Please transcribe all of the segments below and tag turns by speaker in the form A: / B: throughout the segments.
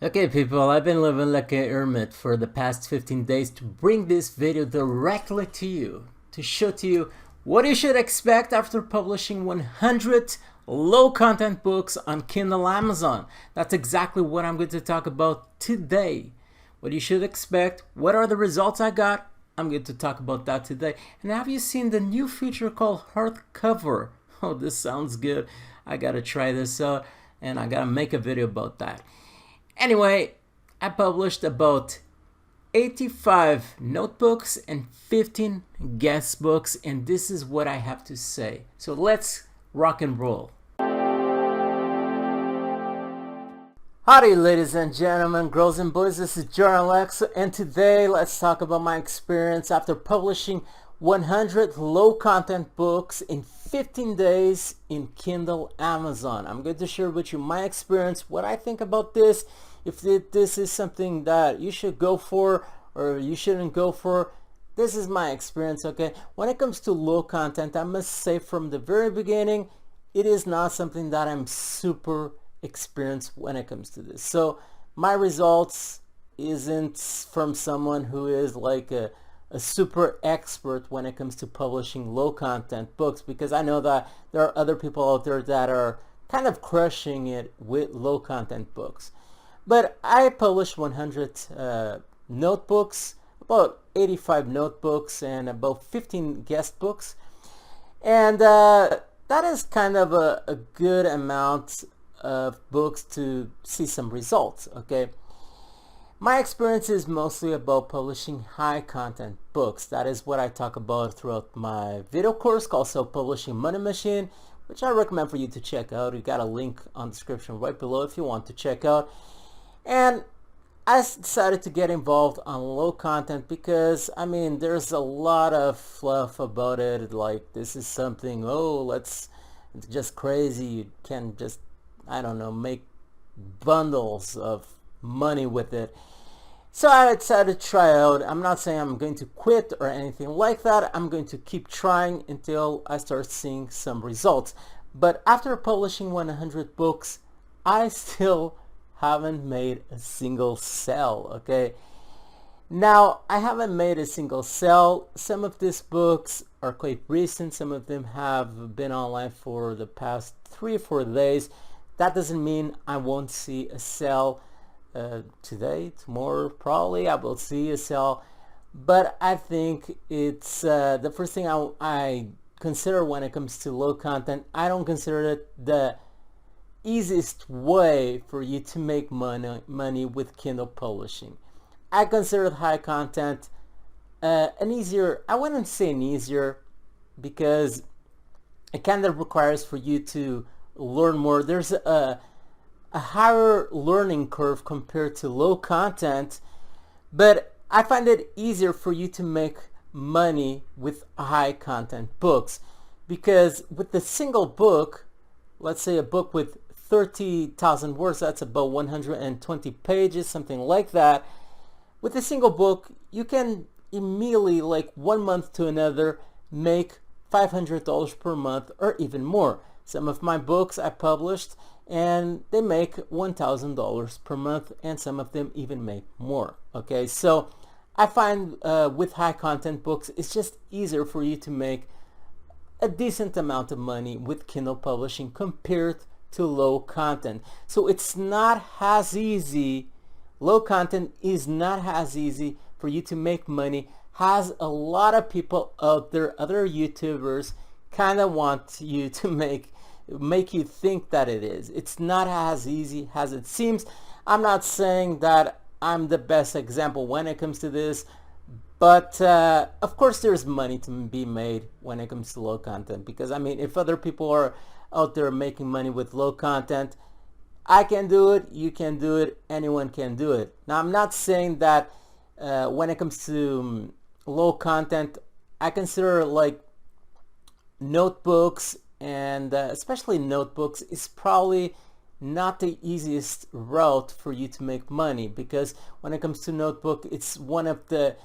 A: Okay people, I've been living like a hermit for the past 15 days to bring this video directly to you, to show to you what you should expect after publishing 100 low content books on Kindle Amazon. That's exactly what I'm going to talk about today. What you should expect, what are the results I got, I'm going to talk about that today. And have you seen the new feature called hardcover? Oh, this sounds good. I gotta try this out and I gotta make a video about that. Anyway, I published about 85 notebooks and 15 guest books, and this is what I have to say. So let's rock and roll. Howdy ladies and gentlemen, girls and boys, this is Alexo, and today let's talk about my experience after publishing 100 low content books in 15 days in Kindle Amazon. I'm going to share with you my experience, what I think about this, if this is something that you should go for or you shouldn't go for. This is my experience, okay? When it comes to low content, I must say from the very beginning, it is not something that I'm super experienced when it comes to this. So my results isn't from someone who is like a super expert when it comes to publishing low content books, because I know that there are other people out there that are kind of crushing it with low content books. But I published 100 notebooks, about 85 notebooks and about 15 guest books, and that is kind of a good amount of books to see some results, okay? My experience is mostly about publishing high content books. That is what I talk about throughout my video course called Self-Publishing Money Machine, which I recommend for you to check out. You got a link on the description right below if you want to check out. And I decided to get involved on low content because, I mean, there's a lot of fluff about it. Like, this is something, it's just crazy. You can just, I don't know, make bundles of money with it. So I decided to try out. I'm not saying I'm going to quit or anything like that. I'm going to keep trying until I start seeing some results. But after publishing 100 books, I still haven't made a single sale, okay? Now, I haven't made a single sale. Some of these books are quite recent. Some of them have been online for the past 3 or 4 days. That doesn't mean I won't see a sale today, tomorrow, probably I will see a sale. But I think it's the first thing I consider when it comes to low content. I don't consider it the easiest way for you to make money with Kindle publishing. I consider high content an easier, I wouldn't say an easier, because it kind of requires for you to learn more. There's a higher learning curve compared to low content, but I find it easier for you to make money with high content books, because with the single book, let's say a book with 30,000 words, that's about 120 pages, something like that. With a single book, you can immediately, like 1 month to another, make $500 per month or even more. Some of my books I published and they make $1,000 per month, and some of them even make more, okay? So I find with high content books, it's just easier for you to make a decent amount of money with Kindle publishing compared to low content. So it's not as easy, low content is not as easy for you to make money, as a lot of people out there, other YouTubers, kind of want you to make you think that it is. It's not as easy as it seems. I'm not saying that I'm the best example when it comes to this, but of course there's money to be made when it comes to low content, because I mean, if other people are out there making money with low content, I can do it, you can do it, anyone can do it. Now, I'm not saying that when it comes to low content, I consider like notebooks, and especially notebooks, is probably not the easiest route for you to make money, because when it comes to notebook, it's one of the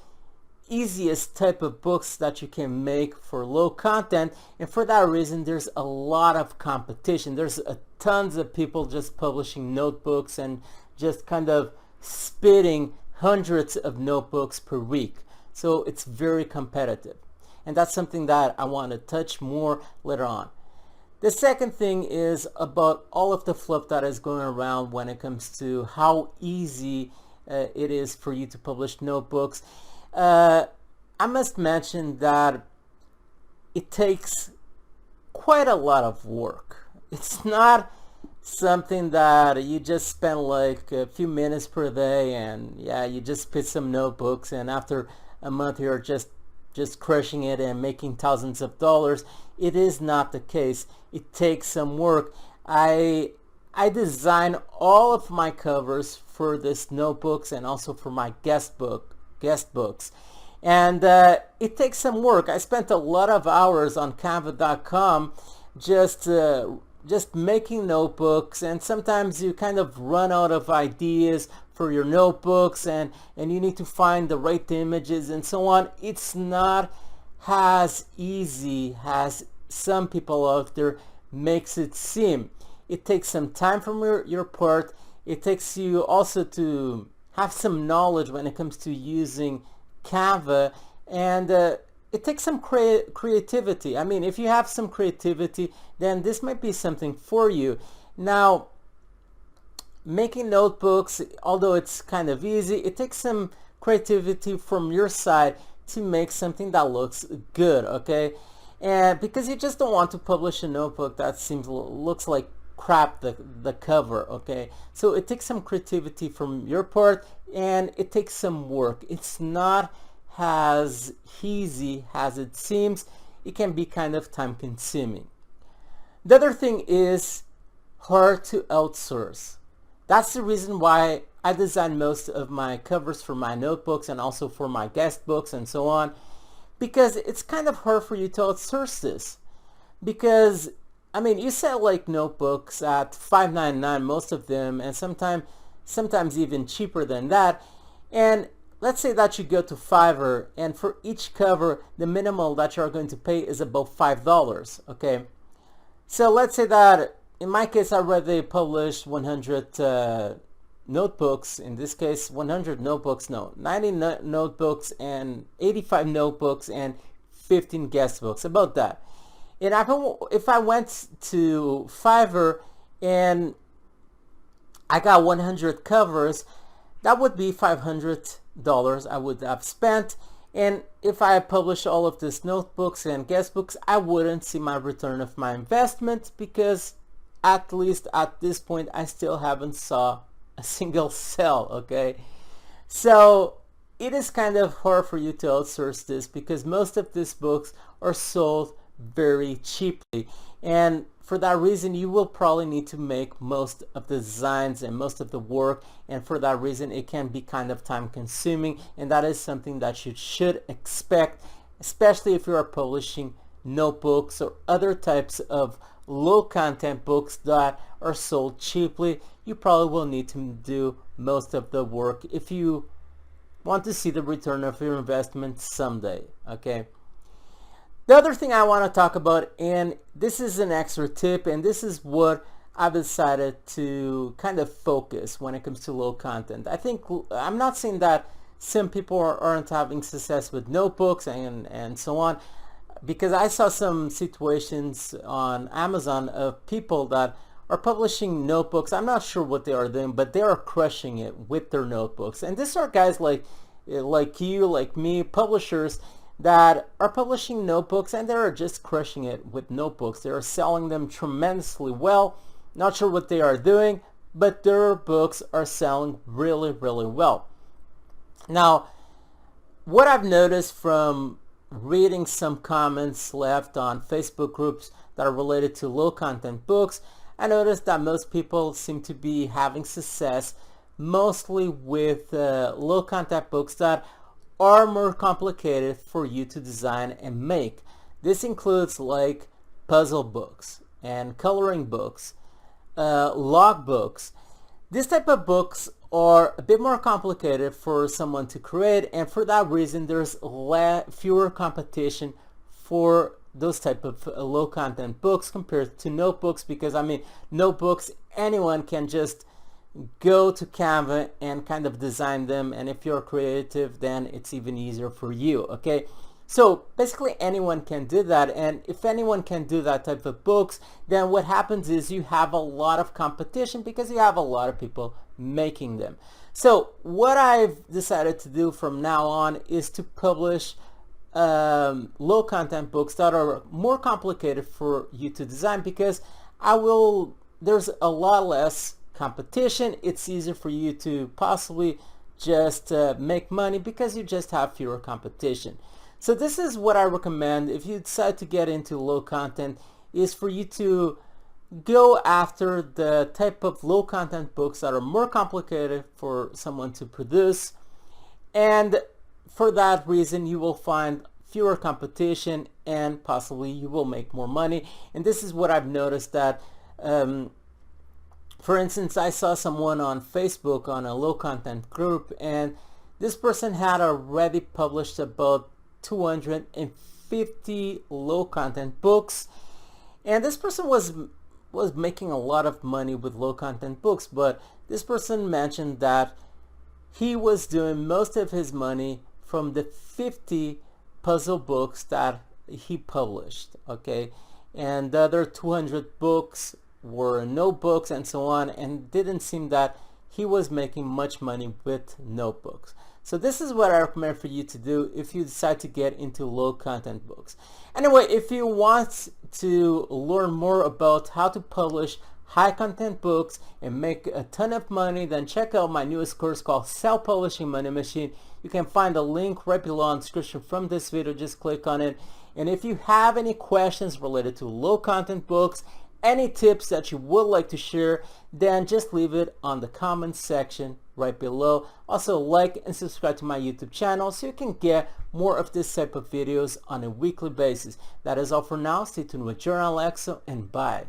A: easiest type of books that you can make for low content, and for that reason there's a lot of competition. There's tons of people just publishing notebooks and just kind of spitting hundreds of notebooks per week. So it's very competitive. And that's something that I want to touch more later on. The second thing is about all of the fluff that is going around when it comes to how easy it is for you to publish notebooks. I must mention that it takes quite a lot of work. It's not something that you just spend like a few minutes per day and yeah, you just spit some notebooks and after a month you're just crushing it and making thousands of dollars. It is not the case. It takes some work. I design all of my covers for this notebooks and also for my guest books. And it takes some work. I spent a lot of hours on canva.com just making notebooks, and sometimes you kind of run out of ideas for your notebooks and you need to find the right images and so on. It's not as easy as some people out there makes it seem. It takes some time from your part. It takes you also to have some knowledge when it comes to using Canva, and it takes some creativity. I mean, if you have some creativity, then this might be something for you. Now, making notebooks, although it's kind of easy, it takes some creativity from your side to make something that looks good, okay? And because you just don't want to publish a notebook that looks like crap, the cover, okay? So it takes some creativity from your part and it takes some work. It's not as easy as it seems. It can be kind of time consuming. The other thing is hard to outsource. That's the reason why I design most of my covers for my notebooks and also for my guest books and so on, because it's kind of hard for you to outsource this. Because I mean, you sell like notebooks at $5.99, most of them, and sometimes even cheaper than that. And let's say that you go to Fiverr, and for each cover, the minimal that you're going to pay is about $5, okay? So let's say that, in my case, I already published 100 notebooks. In this case, 100 notebooks, no, 90 notebooks and 85 notebooks and 15 guest books, about that. And if I went to Fiverr and I got 100 covers, that would be $500 I would have spent. And if I publish all of these notebooks and guest books, I wouldn't see my return of my investment, because at least at this point, I still haven't saw a single sale, okay? So it is kind of hard for you to outsource this, because most of these books are sold very cheaply, and for that reason you will probably need to make most of the designs and most of the work, and for that reason it can be kind of time consuming, and that is something that you should expect, especially if you are publishing notebooks or other types of low content books that are sold cheaply. You probably will need to do most of the work if you want to see the return of your investment someday, okay? The other thing I want to talk about, and this is an extra tip, and this is what I've decided to kind of focus when it comes to low content. I'm not saying that some people aren't having success with notebooks and so on, because I saw some situations on Amazon of people that are publishing notebooks. I'm not sure what they are doing, but they are crushing it with their notebooks. And these are guys like you, like me, publishers that are publishing notebooks, and they are just crushing it with notebooks. They are selling them tremendously well. Not sure what they are doing, but their books are selling really, really well. Now, what I've noticed from reading some comments left on Facebook groups that are related to low content books, I noticed that most people seem to be having success mostly with low content books that are more complicated for you to design and make. This includes like puzzle books and coloring books, log books. This type of books are a bit more complicated for someone to create, and for that reason there's fewer competition for those type of low content books compared to notebooks, because I mean, notebooks, anyone can just go to Canva and kind of design them, and if you're creative, then it's even easier for you. Okay, so basically anyone can do that, and if anyone can do that type of books, then what happens is you have a lot of competition because you have a lot of people making them. So what I've decided to do from now on is to publish low content books that are more complicated for you to design, because there's a lot less competition. It's easier for you to possibly just make money because you just have fewer competition. So this is what I recommend if you decide to get into low content, is for you to go after the type of low content books that are more complicated for someone to produce, and for that reason you will find fewer competition and possibly you will make more money. And this is what I've noticed, that for instance, I saw someone on Facebook on a low content group, and this person had already published about 250 low content books, and this person was making a lot of money with low content books. But this person mentioned that he was doing most of his money from the 50 puzzle books that he published, okay, and the other 200 books were notebooks and so on, and didn't seem that he was making much money with notebooks. So this is what I recommend for you to do if you decide to get into low content books. Anyway, if you want to learn more about how to publish high content books and make a ton of money, then check out my newest course called Self-Publishing Money Machine. You can find a link right below in the description from this video. Just click on it. And if you have any questions related to low content books, any tips that you would like to share, then just leave it on the comments section right below. Also, like and subscribe to my YouTube channel so you can get more of this type of videos on a weekly basis. That is all for now. Stay tuned with Alexo, and bye.